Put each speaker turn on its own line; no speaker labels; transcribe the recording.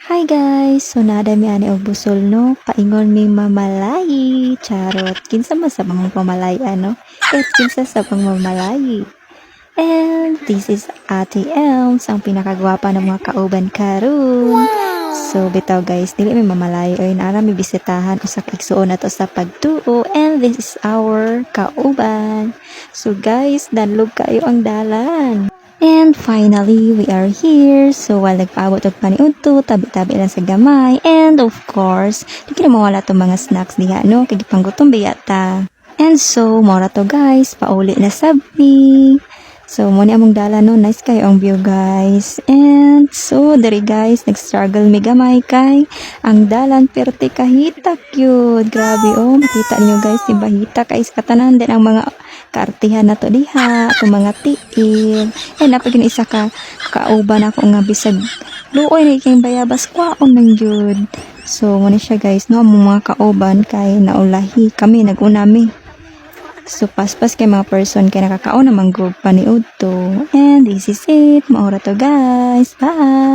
Hi guys! So nadami ani og busol no, paingon mi mamalayi. Charot, kinsa man sa mga pamalay ano? Kinsa sa pang mamalayi. And this is Ate Elms, ang pinakagwapa ng mga kauban karon. So bitaw guys, dili mi mamalayi oy naara mi bisitahan usa ka igsuon nato sa pagtuo, and this is our kauban. So guys, danlog kayo ang dalan. And finally, we are here. So, while nagpaabot og paniudto, tabi-tabi lang sa gamay. And of course, di na mawala tong mga snacks diha, no? Kaya panggutom biyata. And so, mora to guys, pauli na sabi. So, muna among dala no, nice kayo ang view guys. And so, dari guys, nag-struggle mi gamay kay ang dalan perti kahita cute. Grabe oh, makita niyo guys, si bahita kay katanan din ang mga kaartihan na to diha, itong mga tiil. Eh, napagin isa ka kauban ako nga bisag luoy na ikang bayabas kwaon ng jud. So, muna siya guys, no, ang mga kauban kay naulahi kami, nag-unami. So, paspas kay mga person kay nakakaon namang group paniudto. And this is it. Maura to guys. Bye!